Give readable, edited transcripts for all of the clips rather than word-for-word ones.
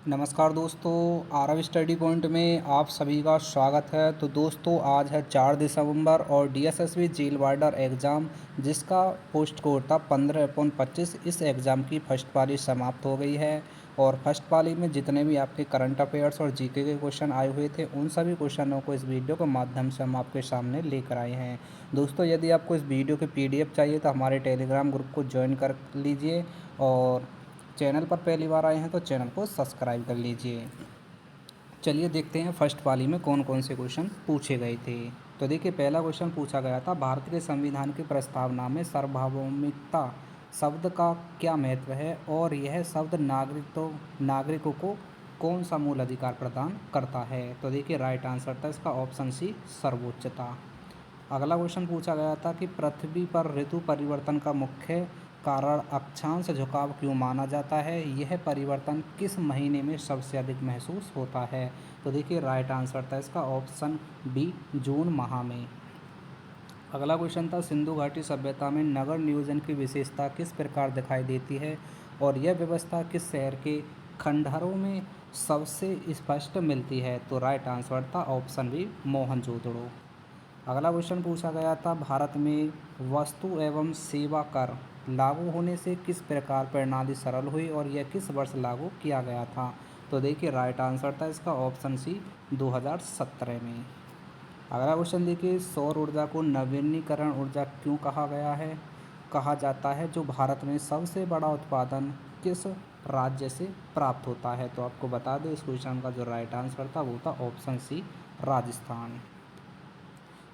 नमस्कार दोस्तों, Aarav study point में आप सभी का स्वागत है। तो दोस्तों आज है 4 दिसंबर और डीएसएसबी जेल वार्डर एग्ज़ाम जिसका पोस्ट कोड था 15/25। इस एग्ज़ाम की फर्स्ट पाली समाप्त हो गई है और फर्स्ट पाली में जितने भी आपके करंट अफेयर्स और जीके के क्वेश्चन आए हुए थे उन सभी क्वेश्चनों को इस वीडियो के माध्यम से हम आपके सामने लेकर आए हैं। दोस्तों यदि आपको इस वीडियो के पीडीएफ चाहिए तो हमारे टेलीग्राम ग्रुप को ज्वाइन कर लीजिए और चैनल पर पहली बार आए हैं तो चैनल को सब्सक्राइब कर लीजिए। चलिए देखते हैं फर्स्ट पाली में कौन कौन से क्वेश्चन पूछे गए थे। तो देखिए पहला क्वेश्चन पूछा गया था, भारत के संविधान की प्रस्तावना में सार्वभौमिकता शब्द का क्या महत्व है और यह शब्द नागरिकों को कौन सा मूल अधिकार प्रदान करता है। तो देखिए राइट आंसर था इसका ऑप्शन सी, सर्वोच्चता। अगला क्वेश्चन पूछा गया था कि पृथ्वी पर ऋतु परिवर्तन का मुख्य कारण अक्षांश झुकाव क्यों माना जाता है, यह परिवर्तन किस महीने में सबसे अधिक महसूस होता है। तो देखिए राइट आंसर था इसका ऑप्शन बी, जून माह में। अगला क्वेश्चन था, सिंधु घाटी सभ्यता में नगर नियोजन की विशेषता किस प्रकार दिखाई देती है और यह व्यवस्था किस शहर के खंडहरों में सबसे स्पष्ट मिलती है। तो राइट आंसर था ऑप्शन बी, मोहनजोदड़ो। अगला क्वेश्चन पूछा गया था, भारत में वस्तु एवं सेवा कर लागू होने से किस प्रकार प्रणाली सरल हुई और यह किस वर्ष लागू किया गया था। तो देखिए राइट आंसर था इसका ऑप्शन सी, 2017 में। अगला क्वेश्चन देखिए, सौर ऊर्जा को नवीनीकरण ऊर्जा क्यों कहा जाता है, जो भारत में सबसे बड़ा उत्पादन किस राज्य से प्राप्त होता है। तो आपको बता दें इस क्वेश्चन का जो राइट आंसर था वो था option C, Rajasthan.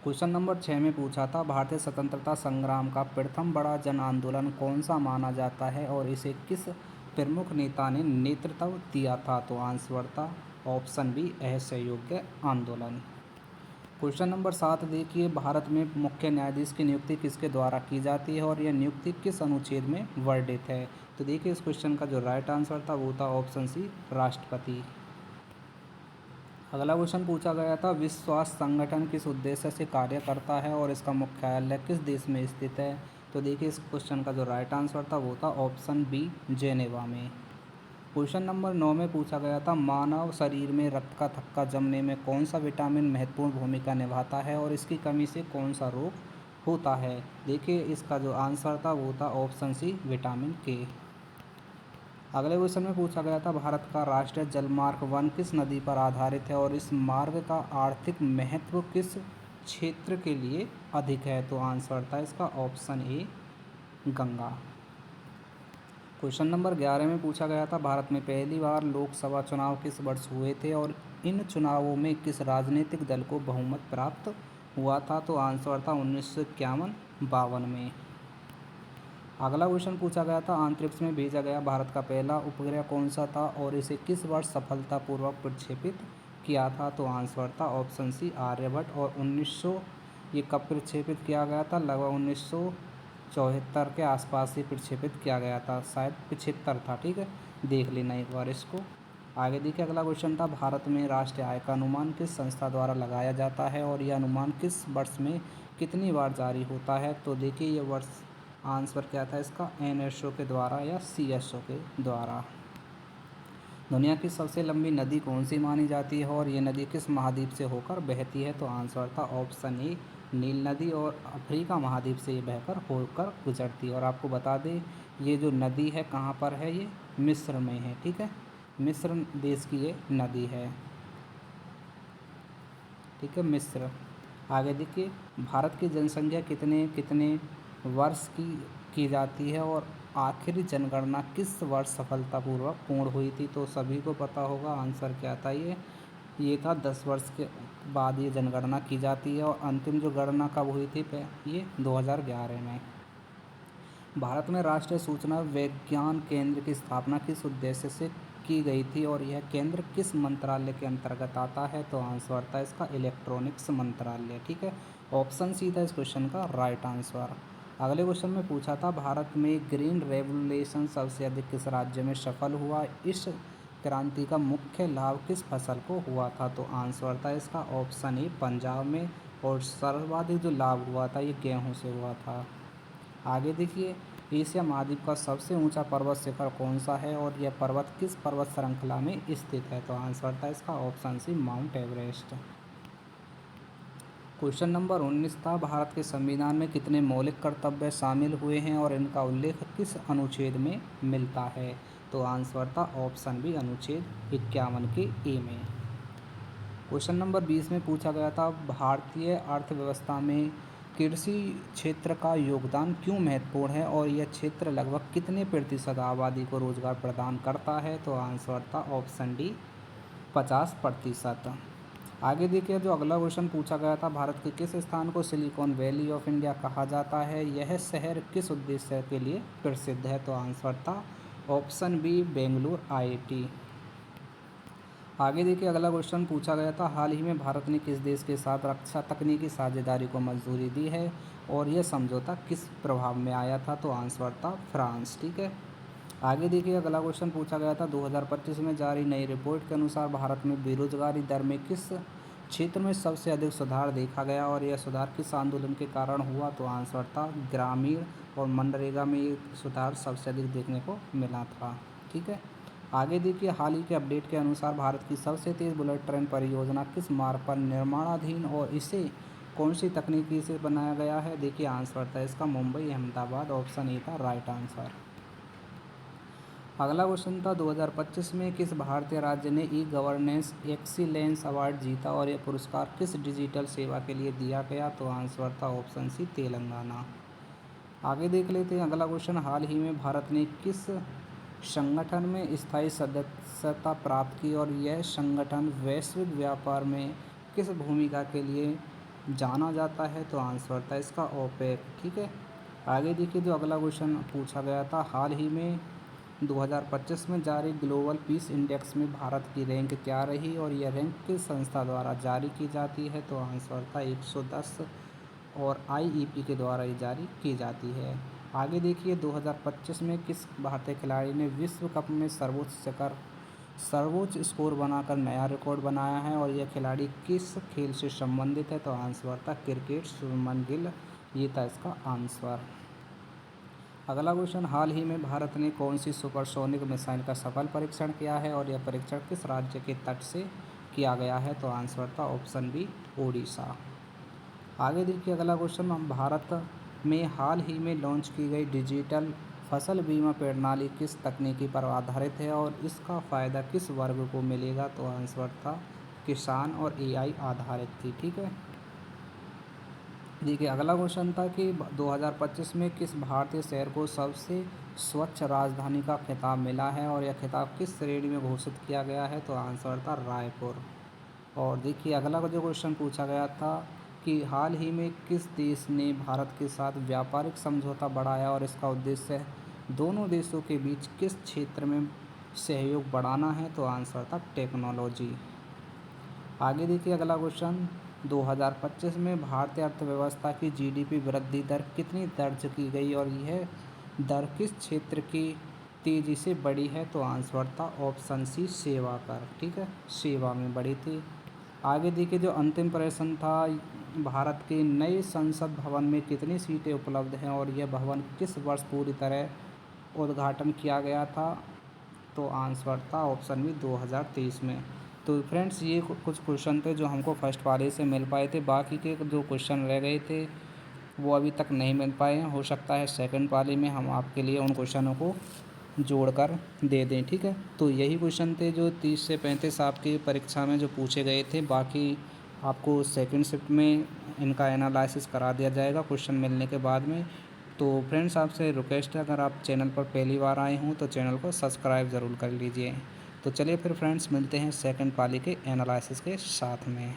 Question number 6 में पूछा था, भारतीय स्वतंत्रता संग्राम का प्रथम बड़ा जन आंदोलन कौन सा माना जाता है और इसे किस प्रमुख नेता ने नेतृत्व दिया था। तो आंसर था ऑप्शन बी, असहयोग आंदोलन। क्वेश्चन नंबर 7 देखिए, भारत में मुख्य न्यायाधीश की नियुक्ति किसके द्वारा की जाती है और यह नियुक्ति किस अनुच्छेद में वर्णित है। तो देखिए इस क्वेश्चन का जो राइट आंसर था वो था ऑप्शन सी, राष्ट्रपति। अगला क्वेश्चन पूछा गया था, विश्व स्वास्थ्य संगठन किस उद्देश्य से कार्य करता है और इसका मुख्यालय किस देश में स्थित है। तो देखिए इस क्वेश्चन का जो राइट आंसर था वो था ऑप्शन बी, जेनेवा में। क्वेश्चन नंबर 9 में पूछा गया था, मानव शरीर में रक्त का थक्का जमने में कौन सा विटामिन महत्वपूर्ण भूमिका निभाता है और इसकी कमी से कौन सा रोग होता है। देखिए इसका जो आंसर था वो था ऑप्शन सी, विटामिन के। अगले क्वेश्चन में पूछा गया था, भारत का राष्ट्रीय जलमार्ग 1 किस नदी पर आधारित है और इस मार्ग का आर्थिक महत्व किस क्षेत्र के लिए अधिक है। तो आंसर था इसका option A, Ganga. Question number 11 में पूछा गया था, भारत में पहली बार लोकसभा चुनाव किस वर्ष हुए थे और इन चुनावों में किस राजनीतिक दल को बहुमत प्राप्त हुआ था। तो आंसर था 1951-52 में। अगला क्वेश्चन पूछा गया था, अंतरिक्ष में भेजा गया भारत का पहला उपग्रह कौन सा था और इसे किस वर्ष सफलतापूर्वक प्रक्षेपित किया था। तो आंसर था ऑप्शन सी, आर्यभट्ट। और 1900 ये कब प्रक्षेपित किया गया था, लगभग 1974 के आसपास ही प्रक्षेपित किया गया था, शायद 75 था। ठीक है, देख लेना एक बार इसको। आगे देखिए अगला क्वेश्चन था, भारत में राष्ट्रीय आय का अनुमान किस संस्था द्वारा लगाया जाता है और यह अनुमान किस वर्ष में कितनी बार जारी होता है। तो देखिए ये वर्ष आंसर क्या था इसका, एनएसओ के द्वारा या सीएसओ के द्वारा। दुनिया की सबसे लंबी नदी कौन सी मानी जाती है और ये नदी किस महाद्वीप से होकर बहती है। तो आंसर था ऑप्शन ए, नील नदी। और अफ्रीका महाद्वीप से ये बहकर होकर गुजरती है। और आपको बता दें ये जो नदी है कहाँ पर है, ये मिस्र में है। ठीक है, मिस्र देश की ये नदी है। ठीक है, मिस्र। आगे देखिए, भारत की जनसंख्या कितने कितने वर्ष की जाती है और आखिरी जनगणना किस वर्ष सफलतापूर्वक पूर्ण हुई थी। तो सभी को पता होगा आंसर क्या था, ये था 10 वर्ष के बाद ये जनगणना की जाती है। और अंतिम जो गणना कब हुई थी, ये 2011 में। भारत में राष्ट्रीय सूचना विज्ञान केंद्र की स्थापना किस उद्देश्य से की गई थी और यह केंद्र किस मंत्रालय के अंतर्गत आता है। तो आंसर था इसका इलेक्ट्रॉनिक्स मंत्रालय। ठीक है, ऑप्शन सी था इस क्वेश्चन का राइट आंसर। अगले क्वेश्चन में पूछा था, भारत में ग्रीन रेवोल्यूशन सबसे अधिक किस राज्य में सफल हुआ, इस क्रांति का मुख्य लाभ किस फसल को हुआ था। तो आंसर था इसका ऑप्शन ए, पंजाब में। और सर्वाधिक जो लाभ हुआ था ये गेहूँ से हुआ था। आगे देखिए, एशिया महाद्वीप का सबसे ऊंचा पर्वत शिखर कौन सा है और यह पर्वत किस पर्वत श्रृंखला में स्थित है? तो आंसर था इसका option C Mount Everest. Question number 19 था, भारत के संविधान में कितने मौलिक कर्तव्य शामिल हुए हैं और इनका उल्लेख किस अनुच्छेद में मिलता है? तो आंसर था ऑप्शन बी अनुच्छेद 51 के ए में। क्वेश्चन नंबर 20 में पूछा गया था, भारतीय अर्थव्यवस्था में कृषि क्षेत्र का योगदान क्यों महत्वपूर्ण है और यह क्षेत्र लगभग कितने प्रतिशत आबादी को रोजगार प्रदान करता है? तो आंसर था ऑप्शन डी 50%। आगे देखिए, जो अगला क्वेश्चन पूछा गया था, भारत के किस स्थान को सिलिकॉन वैली ऑफ इंडिया कहा जाता है? यह शहर किस उद्देश्य के लिए प्रसिद्ध है? तो आंसर था ऑप्शन बी बेंगलुरु आईआईटी। आगे देखिए, अगला क्वेश्चन पूछा गया था, हाल ही में भारत ने किस देश के साथ रक्षा तकनीकी साझेदारी को मंजूरी दी है और यह समझौता किस प्रभाव में आया था? तो आंसर था फ्रांस। ठीक है। आगे देखिए, अगला क्वेश्चन पूछा गया था, 2025 में जारी नई रिपोर्ट के अनुसार भारत में बेरोजगारी दर में किस क्षेत्र में सबसे अधिक सुधार देखा गया और यह सुधार किस आंदोलन के कारण हुआ? तो आंसर था ग्रामीण और मनरेगा में ये सुधार सबसे अधिक देखने को मिला था। ठीक है। आगे देखिए, हाल ही के अपडेट के अनुसार भारत की सबसे तेज़ बुलेट ट्रेन परियोजना किस मार्ग पर निर्माणाधीन और इसे कौन सी तकनीकी से बनाया गया है? देखिए, आंसर था इसका मुंबई अहमदाबाद, ऑप्शन ए था राइट आंसर। अगला क्वेश्चन था, 2025 में किस भारतीय राज्य ने ई गवर्नेंस एक्सीलेंस अवार्ड जीता और यह पुरस्कार किस डिजिटल सेवा के लिए दिया गया? तो आंसर था ऑप्शन सी तेलंगाना। आगे देख लेते हैं अगला क्वेश्चन, हाल ही में भारत ने किस संगठन में स्थायी सदस्यता प्राप्त की और यह संगठन वैश्विक व्यापार में किस भूमिका के लिए जाना जाता है? तो आंसर था इसका ओपेक। ठीक है। आगे देखिए, जो अगला क्वेश्चन पूछा गया था, हाल ही में 2025 में जारी ग्लोबल पीस इंडेक्स में भारत की रैंक क्या रही और यह रैंक किस संस्था द्वारा जारी की जाती है? तो आंसर था 110 और आईईपी के द्वारा ये जारी की जाती है। आगे देखिए, 2025 में किस भारतीय खिलाड़ी ने विश्व कप में सर्वोच्च स्कोर बनाकर नया रिकॉर्ड बनाया है और यह खिलाड़ी किस खेल से संबंधित है? तो आंसर था क्रिकेट, शुभमन गिल, ये था इसका आंसर। अगला क्वेश्चन, हाल ही में भारत ने कौन सी सुपरसोनिक मिसाइल का सफल परीक्षण किया है और यह परीक्षण किस राज्य के तट से किया गया है? तो आंसर था ऑप्शन बी ओडिशा। आगे देखिए, अगला क्वेश्चन, हम भारत में हाल ही में लॉन्च की गई डिजिटल फसल बीमा प्रणाली किस तकनीकी पर आधारित है और इसका फ़ायदा किस वर्ग को मिलेगा? तो आंसर था किसान और एआई आधारित थी। ठीक है। देखिए, अगला क्वेश्चन था कि 2025 में किस भारतीय शहर को सबसे स्वच्छ राजधानी का खिताब मिला है और यह खिताब किस श्रेणी में घोषित किया गया है? तो आंसर था रायपुर। और देखिए, अगला जो क्वेश्चन पूछा गया था कि हाल ही में किस देश ने भारत के साथ व्यापारिक समझौता बढ़ाया और इसका उद्देश्य दोनों देशों के बीच किस क्षेत्र में सहयोग बढ़ाना है? तो आंसर था टेक्नोलॉजी। आगे देखिए, अगला क्वेश्चन, 2025 में भारतीय अर्थव्यवस्था की जीडीपी वृद्धि दर कितनी दर्ज की गई और यह दर किस क्षेत्र की तेज़ी से बढ़ी है? तो आंसर था ऑप्शन सी सेवा कर। ठीक है, सेवा में बढ़ी थी। आगे देखिए, जो अंतिम प्रश्न था, भारत के नए संसद भवन में कितनी सीटें उपलब्ध हैं और यह भवन किस वर्ष पूरी तरह उद्घाटन किया गया था? तो आंसर था ऑप्शन बी 2023 में। तो फ्रेंड्स, ये कुछ क्वेश्चन थे जो हमको फर्स्ट पारी से मिल पाए थे, बाकी के जो क्वेश्चन रह गए थे वो अभी तक नहीं मिल पाए हैं। हो सकता है सेकंड पारी में हम आपके लिए उन क्वेश्चनों को जोड़कर दे दें। ठीक है। तो यही क्वेश्चन थे जो 30 से 35 आपकी परीक्षा में जो पूछे गए थे। बाकी आपको सेकंड शिफ्ट में इनका एनालिसिस करा दिया जाएगा क्वेश्चन मिलने के बाद में। तो फ्रेंड्स, आपसे रिक्वेस्ट है, अगर आप चैनल पर पहली बार आए हों तो चैनल को सब्सक्राइब ज़रूर कर लीजिए। तो चलिए फिर फ्रेंड्स, मिलते हैं सेकंड पाली के एनालिसिस के साथ में।